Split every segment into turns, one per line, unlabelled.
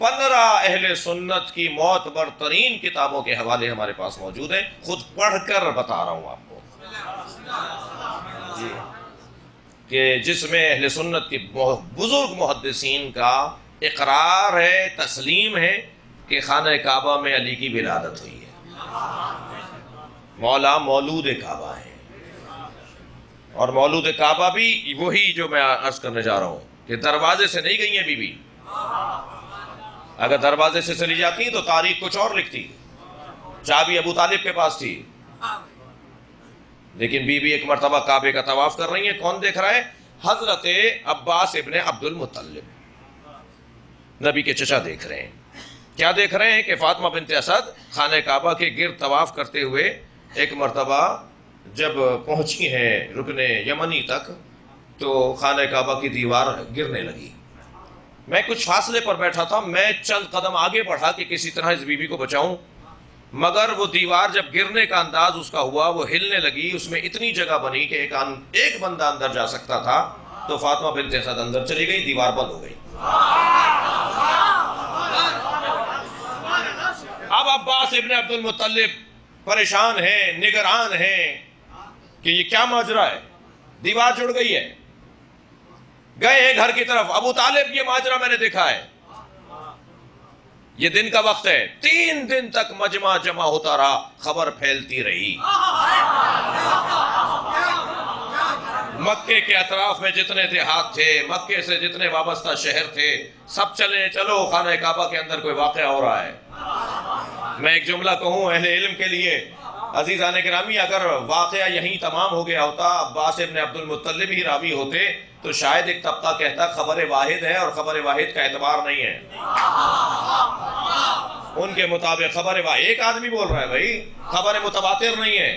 15 اہل سنت کی معتبر ترین کتابوں کے حوالے ہمارے پاس موجود ہیں، خود پڑھ کر بتا رہا ہوں آپ کو جی، کہ جس میں اہل سنت کی بزرگ محدثین کا اقرار ہے، تسلیم ہے کہ خانہ کعبہ میں علی کی ولادت ہوئی ہے، مولا مولود کعبہ ہے، اور مولود کعبہ بھی وہی جو میں عرض کرنے جا رہا ہوں کہ دروازے سے نہیں گئی ہیں بی بی، اگر دروازے سے چلی جاتی تو تاریخ کچھ اور لکھتی، چابی ابو طالب کے پاس تھی، لیکن بی بی ایک مرتبہ کعبے کا طواف کر رہی ہیں، کون دیکھ رہا ہے؟ حضرت عباس ابن عبد المطلب، نبی کے چچا دیکھ رہے ہیں۔ کیا دیکھ رہے ہیں؟ کہ فاطمہ بنت اسد خانہ کعبہ کے گرد طواف کرتے ہوئے ایک مرتبہ جب پہنچی ہیں رکن یمنی تک تو خانہ کعبہ کی دیوار گرنے لگی۔ میں کچھ فاصلے پر بیٹھا تھا، میں چند قدم آگے بڑھا کہ کسی طرح اس بی بی کو بچاؤں، مگر وہ دیوار جب گرنے کا انداز اس کا ہوا، وہ ہلنے لگی، اس میں اتنی جگہ بنی کہ ایک بندہ اندر جا سکتا تھا، تو فاطمہ بنت اسد اندر چلی گئی، دیوار بند ہو گئی۔ اب عباس ابن عبد المطلب پریشان ہیں، نگران ہیں کہ یہ کیا ماجرا ہے، دیوار جڑ گئی ہے، گئے ہیں گھر کی طرف، ابو طالب یہ ماجرا میں نے دیکھا ہے، یہ دن کا وقت ہے، 3 دن تک مجمع جمع ہوتا رہا، خبر پھیلتی رہی، مکے کے اطراف میں جتنے دیہات تھے، مکے سے جتنے وابستہ شہر تھے، سب چلو خانہ کعبہ کے اندر کوئی واقعہ ہو رہا ہے۔ میں ایک جملہ کہوں اہل علم کے لیے، عزیزان گرامی، اگر واقعہ یہیں تمام ہو گیا ہوتا، عباس ابن عبد المطلب ہی راوی ہوتے، تو شاید ایک طبقہ کہتا خبر واحد ہے اور خبر واحد کا اعتبار نہیں ہے۔ ان کے مطابق خبر واحد، ایک آدمی بول رہا ہے بھائی، خبر متواتر نہیں ہے،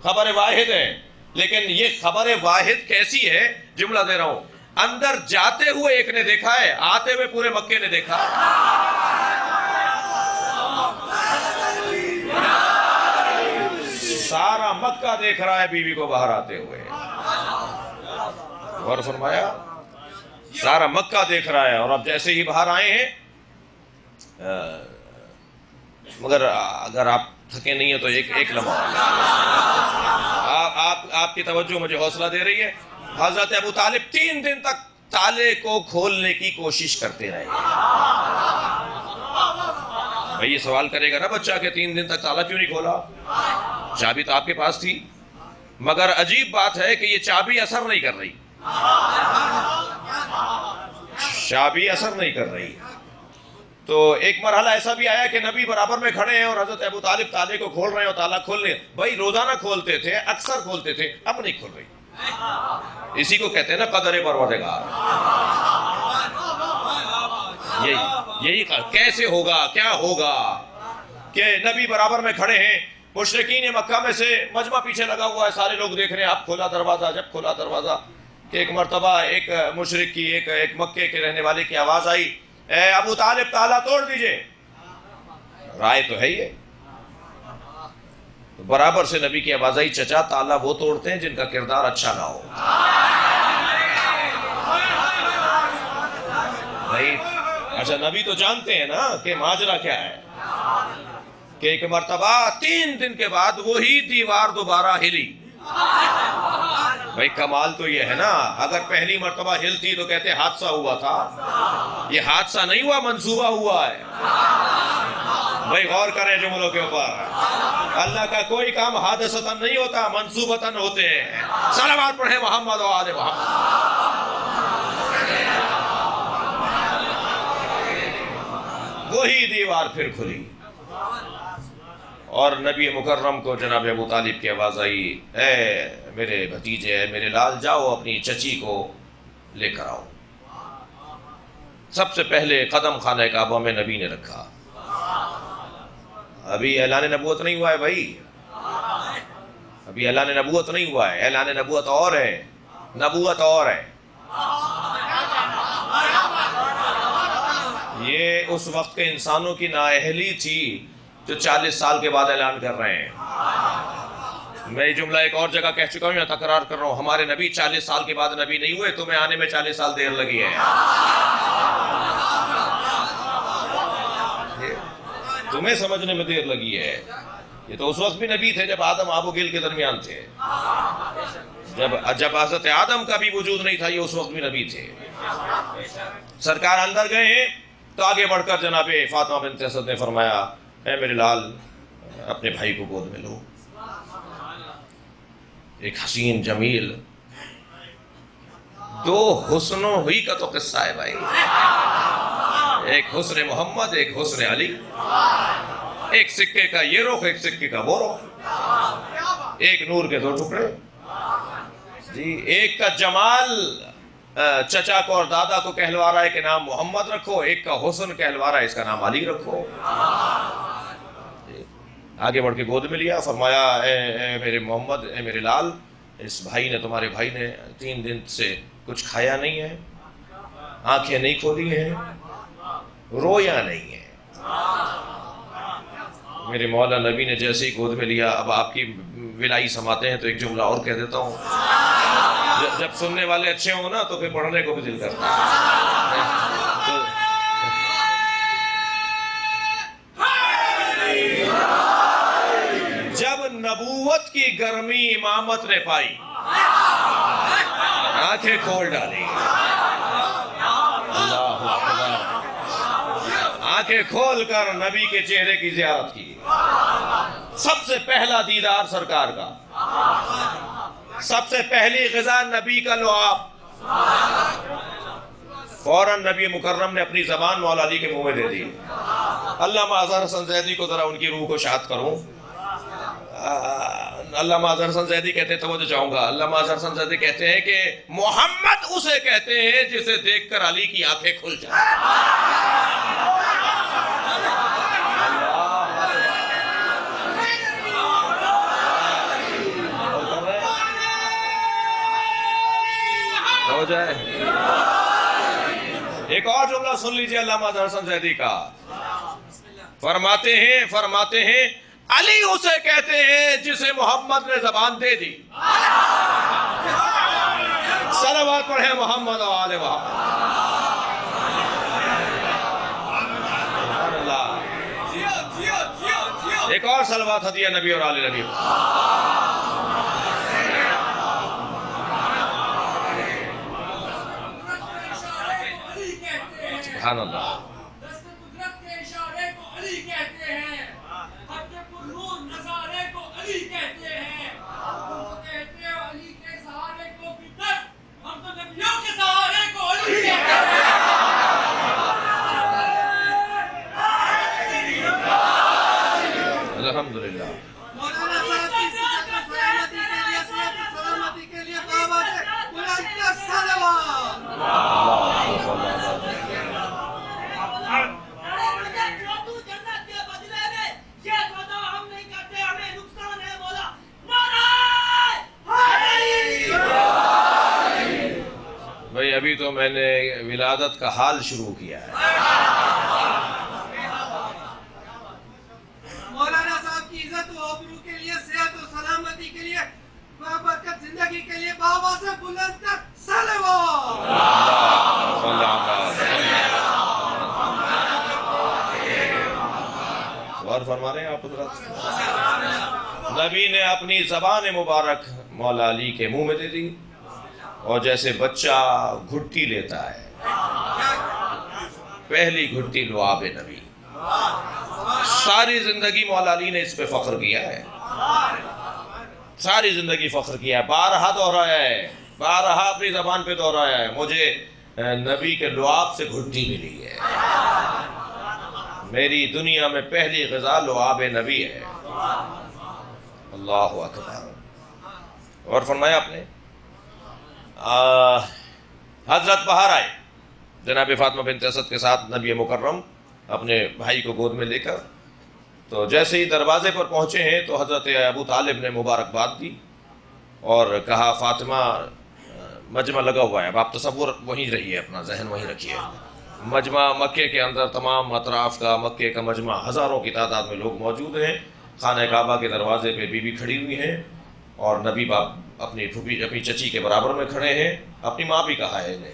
خبر واحد ہے، لیکن یہ خبر واحد کیسی ہے؟ جملہ دے رہا ہوں، اندر جاتے ہوئے ایک نے دیکھا ہے، آتے ہوئے پورے مکے نے دیکھا۔ سارا مکہ دیکھ رہا ہے بی بی کو باہر آتے ہوئے، غور فرمایا، سارا مکہ دیکھ رہا ہے، اور اب جیسے ہی باہر آئے ہیں، مگر اگر آپ تھکے نہیں ہیں تو ایک لمحہ آپ کی توجہ مجھے حوصلہ دے رہی ہے، حضرت ابو طالب 3 دن تک تالے کو کھولنے کی کوشش کرتے رہے۔ بھئی یہ سوال کرے گا نا بچہ کہ 3 دن تک تالا کیوں نہیں کھولا؟ چابی تو آپ کے پاس تھی، مگر عجیب بات ہے کہ یہ چابی اثر نہیں کر رہی، چابی اثر نہیں کر رہی۔ تو ایک مرحلہ ایسا بھی آیا کہ نبی برابر میں کھڑے ہیں اور حضرت ابو طالب تالے کو کھول رہے ہیں اور تالا کھول رہے ہیں۔ بھائی روزانہ کھولتے تھے، اکثر کھولتے تھے، اب نہیں کھول رہی۔ اسی کو کہتے ہیں نا قدر پروردگار۔ یہی کیسے ہوگا، کیا ہوگا کہ نبی برابر میں کھڑے ہیں، مشرکین مکہ میں سے مجمع پیچھے لگا ہوا ہے، سارے لوگ دیکھ رہے ہیں، اب کھولا دروازہ، جب کھولا دروازہ کہ ایک مرتبہ ایک مشرک کی، ایک مکے کے رہنے والے کی آواز آئی، اے ابو طالب تالا توڑ دیجئے۔ رائے تو ہے ہی ہے، برابر سے نبی کی آواز آئی، چچا تالا وہ توڑتے ہیں جن کا کردار اچھا نہ ہو۔ نہیں، اچھا نبی تو جانتے ہیں نا کہ ماجرا کیا ہے، کہ ایک مرتبہ 3 دن کے بعد وہی دیوار دوبارہ ہلی۔ بھائی کمال تو یہ ہے نا، اگر پہلی مرتبہ ہلتی تو کہتے حادثہ ہوا تھا، یہ حادثہ نہیں ہوا، منصوبہ ہوا ہے۔ بھائی غور کریں جملوں کے اوپر، اللہ کا کوئی کام حادثتاً نہیں ہوتا، منصوبتاً ہوتے ہیں۔ صلوات پڑھیں محمد و آل محمد۔ وہی دیوار پھر کھلی اور نبی مکرم کو جناب ابو طالب کی آواز آئی، اے میرے بھتیجے، اے میرے لال، جاؤ اپنی چچی کو لے کر آؤ۔ سب سے پہلے قدم خانہ کعبہ میں نبی نے رکھا۔ ابھی اعلان نبوت نہیں ہوا ہے بھائی، ابھی اعلان نبوت نہیں ہوا ہے، اعلان نبوت اور ہے، نبوت اور ہے۔ یہ اس وقت کے انسانوں کی نااہلی تھی جو 40 سال کے بعد اعلان کر رہے ہیں۔ میں یہ جملہ ایک اور جگہ کہہ چکا ہوں یا تکرار کر رہا ہوں، ہمارے نبی 40 سال کے بعد نبی نہیں ہوئے، تمہیں آنے میں 40 سال دیر لگی ہے۔ ہمیں سمجھنے میں دیر لگی ہے. یہ تو اس وقت بھی نبی تھے جب آدم آب و گل کے درمیان تھے. جب حضرت آدم کا بھی وجود نہیں تھا، یہ اس وقت بھی نبی تھے. سرکار اندر گئے ہیں تو آگے بڑھ کر جناب فاطمہ بنت اسد نے فرمایا اے میرے لال اپنے بھائی کو گود میں لو. ایک حسین جمیل دو حسنوں ہوئی کا تو قصہ ہے بھائی. ایک حسن محمد، ایک حسن علی. ایک سکے کا یہ رخ، ایک سکے کا وہ رخ. ایک نور کے دو ٹکڑے جی. ایک کا جمال چچا کو اور دادا کو کہلوا رہا ہے کہ نام محمد رکھو، ایک کا حسن کہلوا رہا ہے اس کا نام علی رکھو. آگے بڑھ کے گود میں لیا، فرمایا اے میرے محمد، اے میرے لال، اس بھائی نے، تمہارے بھائی نے 3 دن سے کچھ کھایا نہیں ہے، آنکھیں نہیں کھولی ہیں، رویا نہیں ہے. میرے مولا نبی نے جیسے ہی گود میں لیا، اب آپ کی ولائی سماتے ہیں تو ایک جملہ اور کہہ دیتا ہوں. جب سننے والے اچھے ہوں نا تو پھر پڑھنے کو بھی دل کرتا ہے. جب نبوت کی گرمی امامت نے پائی، آنکھیں کھول ڈالی. اللہ اکبر. آنکھیں کھول کر نبی کے چہرے کی زیارت کی. سب سے پہلا دیدار سرکار کا، سب سے پہلی غذا نبی کا لعاب. فوراً نبی مکرم نے اپنی زبان مولا علی کے منہ میں دے دی. علامہ اظہر حسن زیدی کو ذرا ان کی روح کو شاد کروں. علامہ اظہر حسن زیدی کہتے ہیں، توجہ چاہوں گا، علامہ اظہر حسن زیدی کہتے ہیں کہ محمد اسے کہتے ہیں جسے دیکھ کر علی کی آنکھیں کھل جائیں. ہو جائے. ایک اور جملہ سن لیجئے علامہ اظہر حسن زیدی کا. فرماتے ہیں علی اسے کہتے ہیں جسے محمد نے زبان دے دی. صلوات پڑھیں محمد و آل محمد. ایک اور صلوات ہدیہ نبی اور آل نبی. سبحان اللہ. الحمدللہ. بھائی ابھی تو میں نے ولادت کا حال شروع کیا ہے.
مولانا صاحب کی عزت و آبرو کے لیے، صحت و سلامتی کے لیے، برکت زندگی کے لیے بابا سے بلند تر صلوات.
غور فرما رہے ہیں آپ حضرات. نبی نے اپنی زبان مبارک مولا علی کے منہ میں دے دی، اور جیسے بچہ گھٹی لیتا ہے، پہلی گھٹی لعاب نبی. ساری زندگی مولا علی نے اس پہ فخر کیا ہے، ساری زندگی فخر کیا ہے. بارہا دہرایا ہے، بارہا اپنی زبان پہ دہرایا ہے، مجھے نبی کے لعاب سے گھٹی ملی ہے. میری دنیا میں پہلی غذا لعاب نبی ہے. اللہ اکبر. اور فرمایا آپ نے حضرت باہر آئے جناب فاطمہ بنت اسد کے ساتھ نبی مکرم اپنے بھائی کو گود میں لے کر. تو جیسے ہی دروازے پر پہنچے ہیں تو حضرت ابو طالب نے مبارکباد دی اور کہا فاطمہ مجمع لگا ہوا ہے. اب آپ تصور وہیں رہیے، اپنا ذہن وہیں رکھیے. مجمع مکے کے اندر، تمام اطراف کا مکے کا مجمع، ہزاروں کی تعداد میں لوگ موجود ہیں. خانہ کعبہ کے دروازے پہ بی بی کھڑی ہوئی ہیں اور نبی باپ اپنی پھوپھی، اپنی چچی کے برابر میں کھڑے ہیں. اپنی ماں بھی کہا ہے انہیں.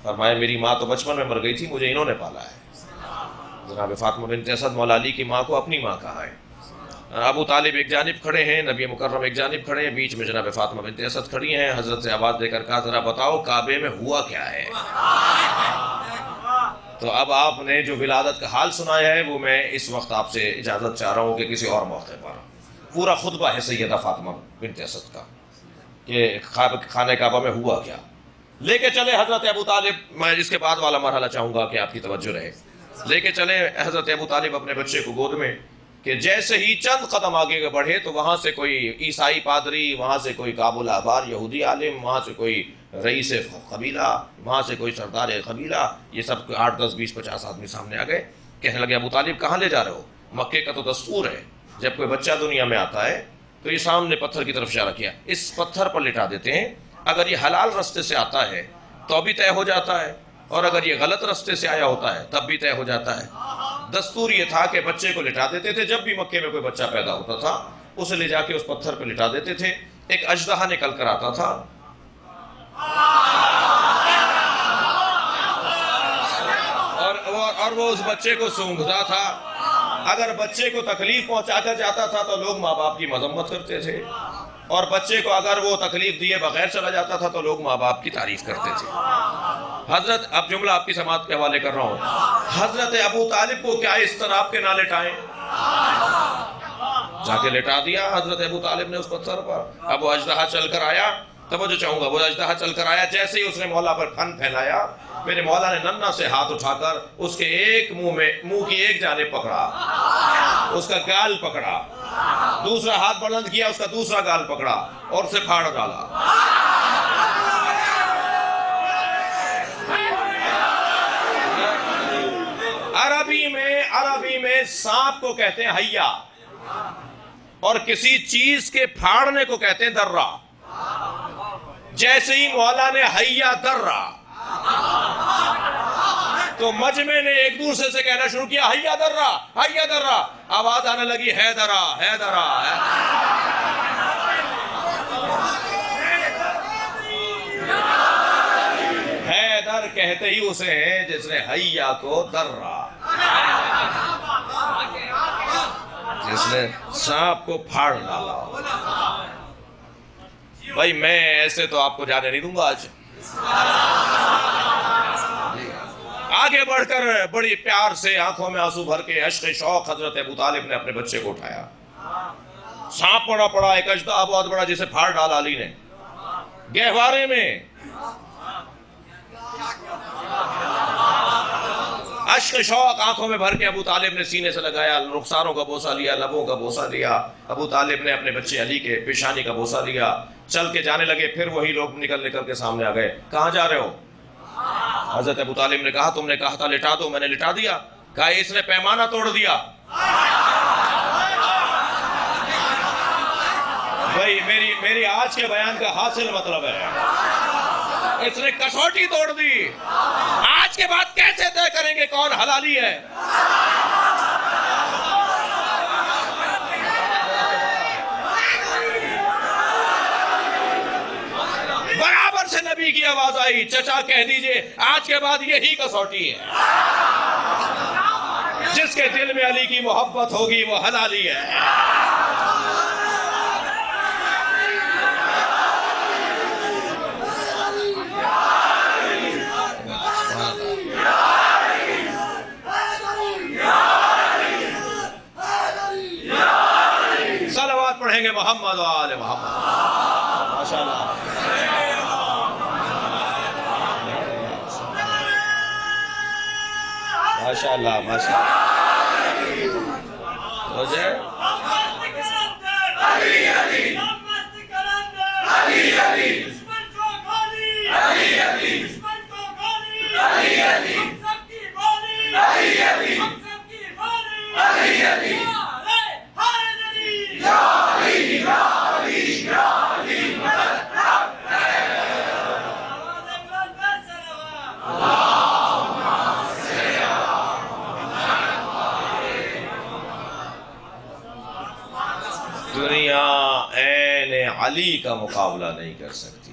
فرمایا میری ماں تو بچپن میں مر گئی تھی، مجھے انہوں نے پالا ہے. جناب فاطمہ بنت اسد مولا علی کی ماں کو اپنی ماں کہا ہے. ابو طالب ایک جانب کھڑے ہیں، نبی مکرم ایک جانب کھڑے ہیں، بیچ میں جناب فاطمہ بنت اسد کھڑی ہیں. حضرت سے آواز دے کر کہا ذرا بتاؤ کعبے میں ہوا کیا ہے؟ تو اب آپ نے جو ولادت کا حال سنایا ہے وہ میں اس وقت آپ سے اجازت چاہ رہا ہوں کہ کسی اور موقع پر پورا خطبہ ہے سیدہ فاطمہ بنت اسد کا کہ خانہ کعبہ میں ہوا کیا. لے کے چلے حضرت ابو طالب، میں اس کے بعد والا مرحلہ چاہوں گا کہ آپ کی توجہ رہے. لے کے چلے حضرت ابو طالب اپنے بچے کو گود میں کہ جیسے ہی چند قدم آگے بڑھے تو وہاں سے کوئی عیسائی پادری، وہاں سے کوئی کابل احبار یہودی عالم، وہاں سے کوئی رئیس قبیلہ، وہاں سے کوئی سردار قبیلہ، یہ سب 8 10 20 50 آدمی سامنے آ گئے. کہنے لگے ابو طالب کہاں لے جا رہے ہو؟ مکے کا تو دستور ہے جب کوئی بچہ دنیا میں آتا ہے تو یہ سامنے پتھر کی طرف اشارہ کیا، اس پتھر پر لٹا دیتے ہیں. اگر یہ حلال راستے سے آتا ہے تو بھی طے ہو جاتا ہے، اور اگر یہ غلط راستے سے آیا ہوتا ہے تب بھی طے ہو جاتا ہے. دستور یہ تھا کہ بچے کو لٹا دیتے تھے. جب بھی مکے میں کوئی بچہ پیدا ہوتا تھا اسے لے جا کے اس پتھر پہ لٹا دیتے تھے. ایک اژدہا نکل کر آتا تھا، اور وہ اس بچے کو سونگھتا تھا. اگر بچے کو تکلیف پہنچا کر جاتا تھا تو لوگ ماں باپ کی مذمت کرتے تھے، اور بچے کو اگر وہ تکلیف دیے بغیر چلا جاتا تھا تو لوگ ماں باپ کی تعریف کرتے تھے. حضرت، اب جملہ آپ کی سماعت کے حوالے کر رہا ہوں، حضرت ابو طالب کو کیا اس طرح کے نہ لٹائیں؟ جا کے لٹا دیا حضرت ابو طالب نے اس پتھر پر. اب وہ اژدہا چل کر آیا، توجہ چاہوں گا، وہ اژدہا چل کر آیا، جیسے ہی اس نے مولا پر پھن پھیلایا، میرے مولا نے ننھا سے ہاتھ اٹھا کر اس کے ایک منہ کی ایک جانب پکڑا، اس کا گال پکڑا، دوسرا ہاتھ بلند کیا، اس کا دوسرا گال پکڑا اور اسے پھاڑ ڈالا. عربی میں سانپ کو کہتے ہیں حیا، اور کسی چیز کے پھاڑنے کو کہتے ہیں درہ. جیسے ہی مولا نے حیا درہ تو مجمع نے ایک دوسرے سے کہنا شروع کیا حیا درہ، حیا درہ. آواز آنے لگی حیدرہ، حیدرہ. حیدر کہتے ہی اسے ہیں جس نے حیا کو درہ، جس نے سانپ کو پھاڑ ڈالا. بھائی میں ایسے تو آپ کو جانے نہیں دوں گا. آج آگے بڑھ کر بڑی پیار سے آنکھوں میں آنسو بھر کے عشق شوق حضرت ابو طالب نے اپنے بچے کو اٹھایا. سانپ پڑا ایک اژدہا بہت بڑا جسے پھاڑ ڈالا علی نے گہوارے میں. عشق شوق آنکھوں میں بھر کے ابو طالب نے سینے سے لگایا، رخساروں کا بوسہ لیا، لبوں کا بوسہ لیا. ابو طالب نے اپنے بچے علی کے پیشانی کا بوسہ لیا. چل کے جانے لگے. پھر وہی لوگ نکل کے سامنے آ گئے. کہاں جا رہے ہو؟ حضرت ابو طالب نے کہا تم نے کہا تھا لٹا دو، میں نے لٹا دیا. کہا اس نے پیمانہ توڑ دیا. بھائی میری آج کے بیان کا حاصل مطلب ہے اس نے کسوٹی توڑ دی. آج کے بعد کیسے طے کریں گے کون حلالی ہے؟ برابر سے نبی کی آواز آئی، چچا کہہ دیجئے آج کے بعد یہی کسوٹی ہے. جس کے دل میں علی کی محبت ہوگی وہ حلالی ہے. صلوات پڑھیں گے محمد و آل محمد. ماشاءاللہ ماشاءاللہ ماشاءاللہ. دنیا عین علی کا مقابلہ نہیں کر سکتی.